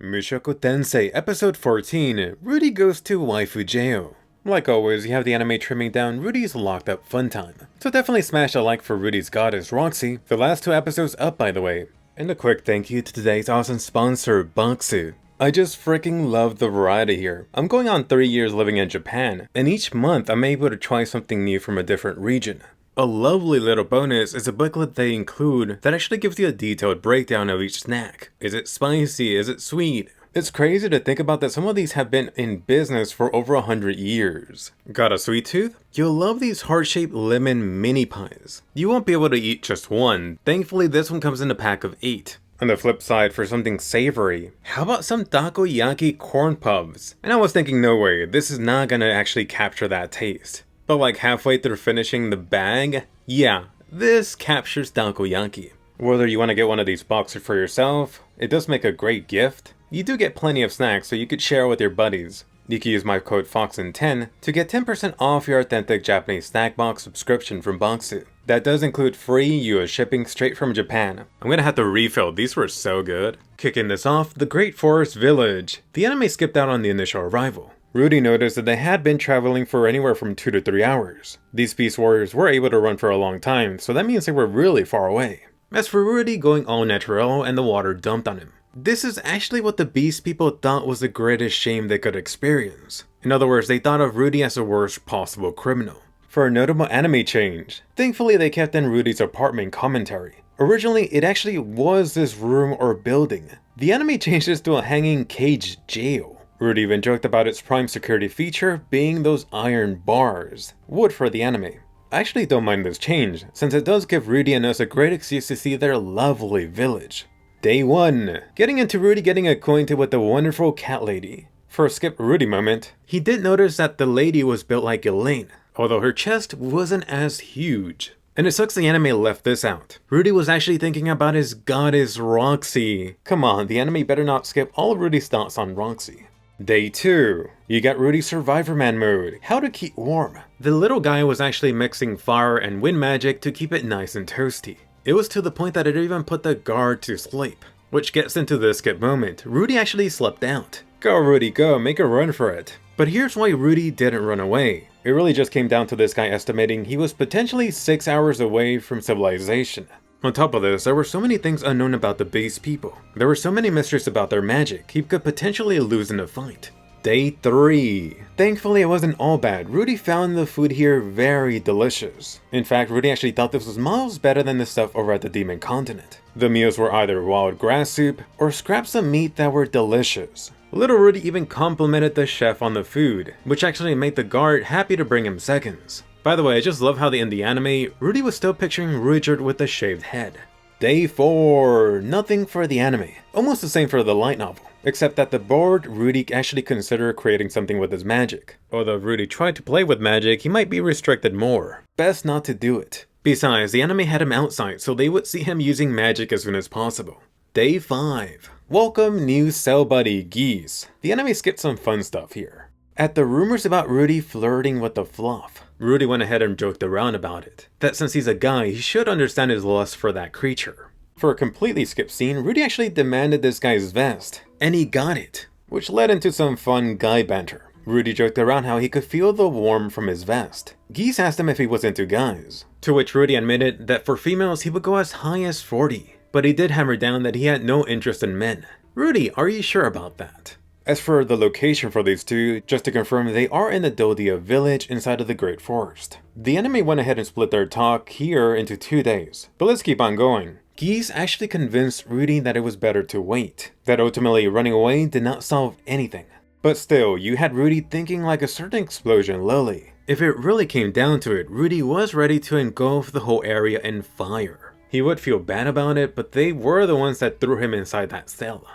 MUSHOKU TENSEI Episode 14, Rudy Goes to Waifu Jail. Like always, you have the anime trimming down Rudy's locked up fun time. So definitely smash a like for Rudy's goddess Roxy, the last 2 episodes up by the way. And a quick thank you to today's awesome sponsor, Foxen. I just freaking love the variety here. I'm going on 3 years living in Japan, and each month I'm able to try something new from a different region. A lovely little bonus is a booklet they include that actually gives you a detailed breakdown of each snack. Is it spicy? Is it sweet? It's crazy to think about that some of these have been in business for over 100 years. Got a sweet tooth? You'll love these heart-shaped lemon mini pies. You won't be able to eat just one. Thankfully, this one comes in a pack of 8. On the flip side, for something savory, how about some takoyaki corn puffs? And I was thinking, no way, this is not gonna actually capture that taste. But like halfway through finishing the bag, yeah, this captures takoyaki. Whether you want to get one of these boxes for yourself, it does make a great gift. You do get plenty of snacks so you could share with your buddies. You can use my code Foxen10 to get 10% off your authentic Japanese snack box subscription from Boxu. That does include free US shipping straight from Japan. I'm gonna have to refill, these were so good. Kicking this off, the Great Forest Village. The anime skipped out on the initial arrival. Rudy noticed that they had been traveling for anywhere from 2 to 3 hours. These beast warriors were able to run for a long time, so that means they were really far away. As for Rudy going all natural and the water dumped on him. This is actually what the beast people thought was the greatest shame they could experience. In other words, they thought of Rudy as the worst possible criminal. For a notable anime change, thankfully they kept in Rudy's apartment commentary. Originally, it actually was this room or building. The anime changed this to a hanging cage jail. Rudy even joked about its prime security feature being those iron bars. Wood for the anime. I actually don't mind this change, since it does give Rudy and us a great excuse to see their lovely village. Day 1. Getting into Rudy getting acquainted with the wonderful cat lady. For a skip Rudy moment, he did notice that the lady was built like Elaine, although her chest wasn't as huge. And it sucks the anime left this out. Rudy was actually thinking about his goddess Roxy. Come on, the anime better not skip all of Rudy's thoughts on Roxy. Day 2. You got Rudy's Survivor Man mode, how to keep warm. The little guy was actually mixing fire and wind magic to keep it nice and toasty. It was to the point that it even put the guard to sleep. Which gets into the skip moment, Rudy actually slept out. Go Rudy, go, make a run for it. But here's why Rudy didn't run away. It really just came down to this guy estimating he was potentially 6 hours away from civilization. On top of this, there were so many things unknown about the beast people. There were so many mysteries about their magic, he could potentially lose in a fight. Day 3. Thankfully it wasn't all bad. Rudy found the food here very delicious. In fact, Rudy actually thought this was miles better than the stuff over at the Demon Continent. The meals were either wild grass soup or scraps of meat that were delicious. Little Rudy even complimented the chef on the food, which actually made the guard happy to bring him seconds. By the way, I just love how in the anime, Rudy was still picturing Ruijerd with a shaved head. Day 4. Nothing for the anime. Almost the same for the light novel. Except that the board, Rudy actually considered creating something with his magic. Although Rudy tried to play with magic, he might be restricted more. Best not to do it. Besides, the anime had him outside, so they would see him using magic as soon as possible. Day 5. Welcome new cell buddy, Geese. The anime skipped some fun stuff here. At the rumors about Rudy flirting with the fluff, Rudy went ahead and joked around about it. That since he's a guy, he should understand his lust for that creature. For a completely skipped scene, Rudy actually demanded this guy's vest, and he got it, which led into some fun guy banter. Rudy joked around how he could feel the warmth from his vest. Geese asked him if he was into guys, to which Rudy admitted that for females he would go as high as 40, but he did hammer down that he had no interest in men. Rudy, are you sure about that? As for the location for these two, just to confirm, they are in the Doldia Village inside of the Great Forest. The anime went ahead and split their talk here into 2 days, but let's keep on going. Geese actually convinced Rudy that it was better to wait, that ultimately running away did not solve anything. But still, you had Rudy thinking like a certain explosion lily. If it really came down to it, Rudy was ready to engulf the whole area in fire. He would feel bad about it, but they were the ones that threw him inside that cell.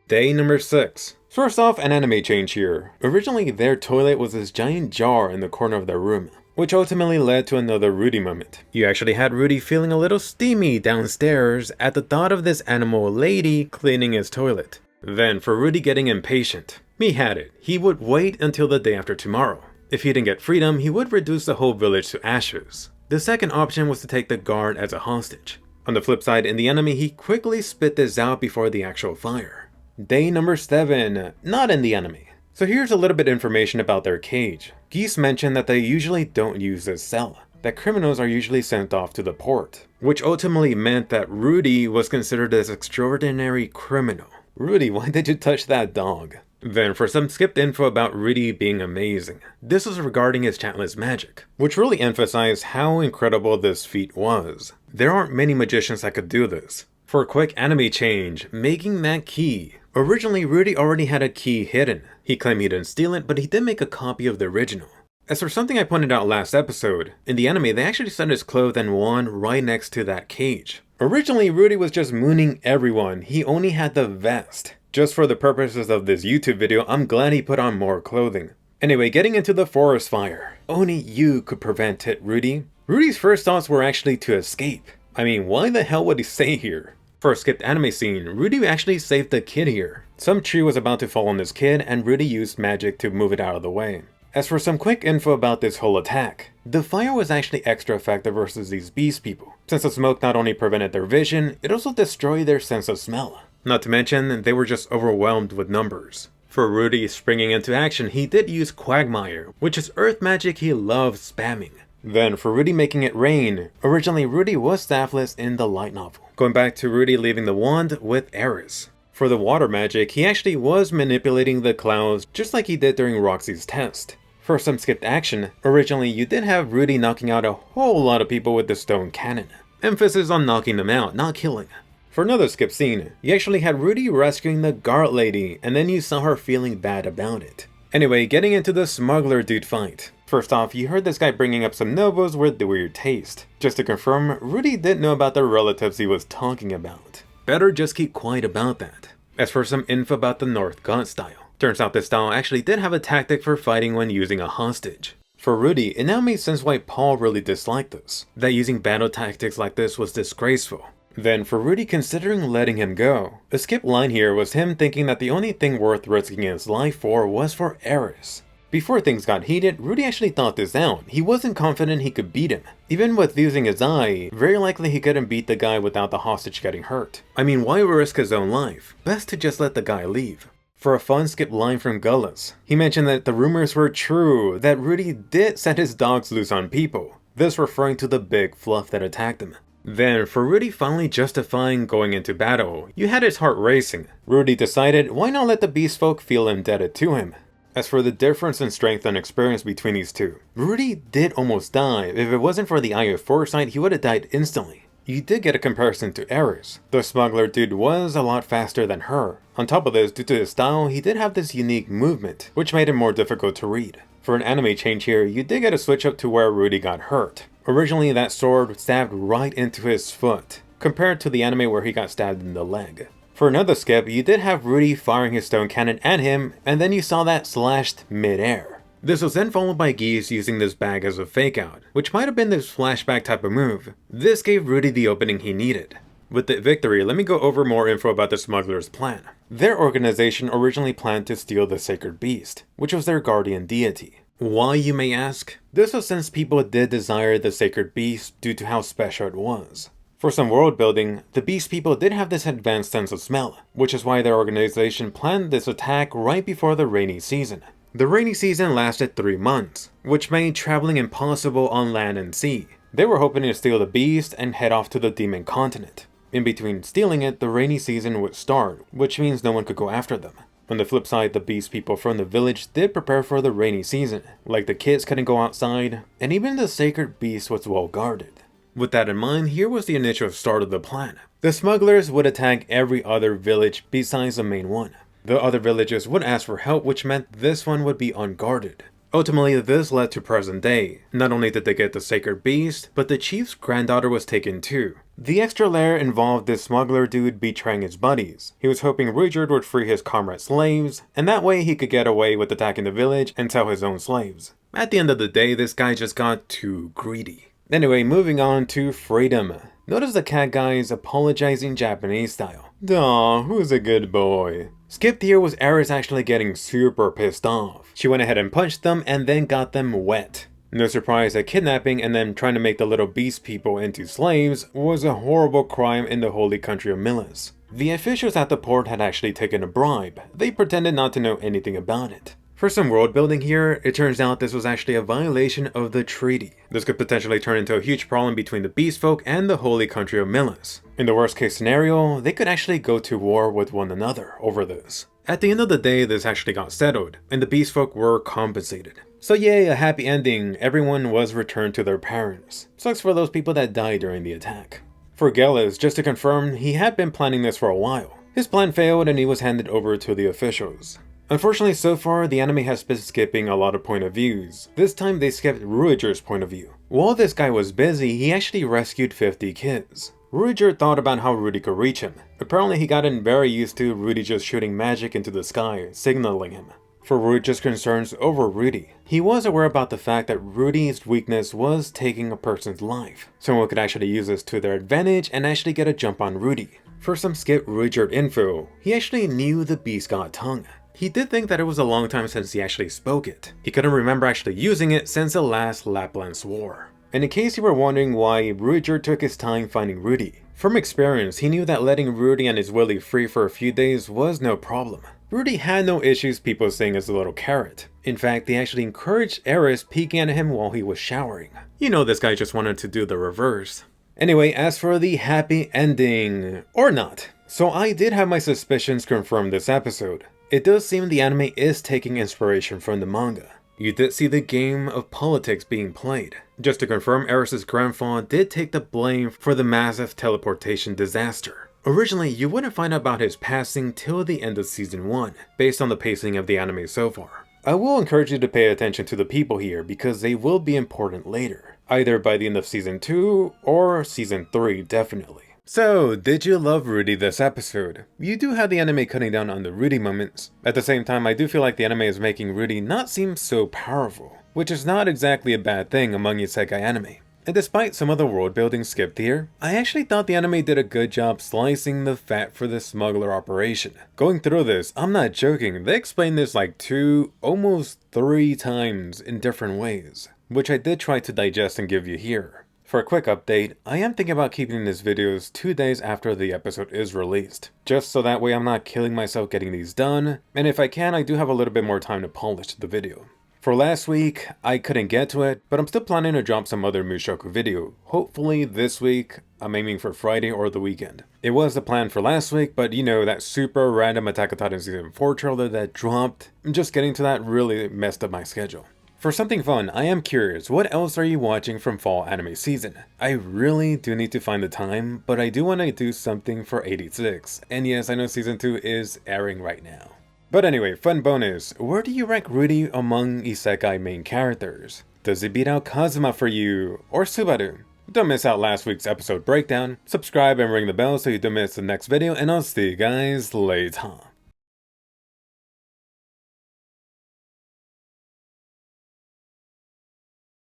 Day number 6. First off, an anime change here. Originally, their toilet was this giant jar in the corner of their room, which ultimately led to another Rudy moment. You actually had Rudy feeling a little steamy downstairs at the thought of this animal lady cleaning his toilet. Then, for Rudy getting impatient, he had it. He would wait until the day after tomorrow. If he didn't get freedom, he would reduce the whole village to ashes. The second option was to take the guard as a hostage. On the flip side, in the anime, he quickly spit this out before the actual fire. Day number 7, not in the anime. So here's a little bit of information about their cage. Geese mentioned that they usually don't use this cell, that criminals are usually sent off to the port, which ultimately meant that Rudy was considered this extraordinary criminal. Rudy, why did you touch that dog? Then for some skipped info about Rudy being amazing. This was regarding his chatless magic, which really emphasized how incredible this feat was. There aren't many magicians that could do this. For a quick anime change, making that key. Originally, Rudy already had a key hidden. He claimed he didn't steal it, but he did make a copy of the original. As for something I pointed out last episode, in the anime they actually set his clothes and wand right next to that cage. Originally, Rudy was just mooning everyone, he only had the vest. Just for the purposes of this YouTube video, I'm glad he put on more clothing. Anyway, getting into the forest fire. Only you could prevent it, Rudy. Rudy's first thoughts were actually to escape. I mean, why the hell would he stay here? For a skipped anime scene, Rudy actually saved the kid here. Some tree was about to fall on this kid and Rudy used magic to move it out of the way. As for some quick info about this whole attack, the fire was actually extra effective versus these beast people, since the smoke not only prevented their vision, it also destroyed their sense of smell. Not to mention, they were just overwhelmed with numbers. For Rudy springing into action, he did use Quagmire, which is earth magic he loves spamming. Then for Rudy making it rain, originally Rudy was staffless in the light novel. Going back to Rudy leaving the wand with Eris. For the water magic, he actually was manipulating the clouds just like he did during Roxy's test. For some skipped action, originally you did have Rudy knocking out a whole lot of people with the stone cannon. Emphasis on knocking them out, not killing. For another skip scene, you actually had Rudy rescuing the guard lady, and then you saw her feeling bad about it. Anyway, getting into the smuggler dude fight. First off, you heard this guy bringing up some novos with the weird taste. Just to confirm, Rudy didn't know about the relatives he was talking about. Better just keep quiet about that. As for some info about the North God style. Turns out this style actually did have a tactic for fighting when using a hostage. For Rudy, it now made sense why Paul really disliked this. That using battle tactics like this was disgraceful. Then for Rudy considering letting him go, a skip line here was him thinking that the only thing worth risking his life for was for Eris. Before things got heated, Rudy actually thought this out. He wasn't confident he could beat him. Even with using his eye, very likely he couldn't beat the guy without the hostage getting hurt. I mean, why risk his own life? Best to just let the guy leave. For a fun skip line from Gallus, he mentioned that the rumors were true, that Rudy did set his dogs loose on people, this referring to the big fluff that attacked him. Then, for Rudy finally justifying going into battle, you had his heart racing. Rudy decided, why not let the Beastfolk feel indebted to him? As for the difference in strength and experience between these two, Rudy did almost die. If it wasn't for the Eye of Foresight, he would have died instantly. You did get a comparison to Eris. The smuggler dude was a lot faster than her. On top of this, due to his style, he did have this unique movement, which made him more difficult to read. For an anime change here, you did get a switch up to where Rudy got hurt. Originally, that sword stabbed right into his foot, compared to the anime where he got stabbed in the leg. For another skip, you did have Rudy firing his stone cannon at him, and then you saw that slashed mid-air. This was then followed by Geese using this bag as a fake out, which might have been this flashback type of move. This gave Rudy the opening he needed. With the victory, let me go over more info about the smugglers' plan. Their organization originally planned to steal the sacred beast, which was their guardian deity. Why, you may ask? This was since people did desire the sacred beast due to how special it was. For some world building, the beast people did have this advanced sense of smell, which is why their organization planned this attack right before the rainy season. The rainy season lasted 3 months, which made traveling impossible on land and sea. They were hoping to steal the beast and head off to the demon continent. In between stealing it, the rainy season would start, which means no one could go after them. On the flip side, the beast people from the village did prepare for the rainy season, like the kids couldn't go outside, and even the sacred beast was well guarded. With that in mind, here was the initial start of the plan. The smugglers would attack every other village besides the main one. The other villages would ask for help, which meant this one would be unguarded. Ultimately, this led to present day. Not only did they get the sacred beast, but the chief's granddaughter was taken too. The extra layer involved this smuggler dude betraying his buddies. He was hoping Ruijerd would free his comrade slaves, and that way he could get away with attacking the village and sell his own slaves. At the end of the day, this guy just got too greedy. Anyway, moving on to freedom. Notice the cat guys apologizing Japanese style. Aw, who's a good boy? Skipped here was Eris actually getting super pissed off. She went ahead and punched them and then got them wet. No surprise that kidnapping and then trying to make the little beast people into slaves was a horrible crime in the holy country of Milas. The officials at the port had actually taken a bribe. They pretended not to know anything about it. For some world building here, it turns out this was actually a violation of the treaty. This could potentially turn into a huge problem between the Beastfolk and the holy country of Milas. In the worst case scenario, they could actually go to war with one another over this. At the end of the day, this actually got settled, and the Beastfolk were compensated. So yay, a happy ending, everyone was returned to their parents. Sucks for those people that died during the attack. For Gallus, just to confirm, he had been planning this for a while. His plan failed and he was handed over to the officials. Unfortunately, so far, the anime has been skipping a lot of point of views. This time they skipped Ruijerd's point of view. While this guy was busy, he actually rescued 50 kids. Ruijerd thought about how Rudy could reach him. Apparently he gotten very used to Rudy just shooting magic into the sky, signaling him. For Ruijerd's concerns over Rudy, he was aware about the fact that Rudy's weakness was taking a person's life. Someone could actually use this to their advantage and actually get a jump on Rudy. For some skip Ruijerd info, he actually knew the beast god tongue. He did think that it was a long time since he actually spoke it. He couldn't remember actually using it since the last Lapland's war. And in case you were wondering why Ruijerd took his time finding Rudy, from experience he knew that letting Rudy and his Willy free for a few days was no problem. Rudy had no issues people saying as a little carrot. In fact, they actually encouraged Eris peeking at him while he was showering. You know this guy just wanted to do the reverse. Anyway, as for the happy ending, or not. So I did have my suspicions confirmed this episode. It does seem the anime is taking inspiration from the manga. You did see the game of politics being played. Just to confirm, Eris' grandfather did take the blame for the massive teleportation disaster. Originally, you wouldn't find out about his passing till the end of season 1, based on the pacing of the anime so far. I will encourage you to pay attention to the people here because they will be important later, either by the end of season 2 or season 3 definitely. So, did you love Rudy this episode? You do have the anime cutting down on the Rudy moments. At the same time, I do feel like the anime is making Rudy not seem so powerful, which is not exactly a bad thing among isekai anime. And despite some of the world building skipped here, I actually thought the anime did a good job slicing the fat for the smuggler operation. Going through this, I'm not joking, they explained this like 2, almost 3 times in different ways, which I did try to digest and give you here. For a quick update, I am thinking about keeping these videos 2 days after the episode is released, just so that way I'm not killing myself getting these done, and if I can, I do have a little bit more time to polish the video. For last week, I couldn't get to it, but I'm still planning to drop some other Mushoku video. Hopefully this week, I'm aiming for Friday or the weekend. It was the plan for last week, but you know, that super random Attack on Titan Season 4 trailer that dropped, just getting to that really messed up my schedule. For something fun, I am curious, what else are you watching from fall anime season? I really do need to find the time, but I do want to do something for 86. And yes, I know season 2 is airing right now. But anyway, fun bonus, where do you rank Rudy among isekai main characters? Does he beat out Kazuma for you, or Subaru? Don't miss out last week's episode breakdown, subscribe and ring the bell so you don't miss the next video, and I'll see you guys later.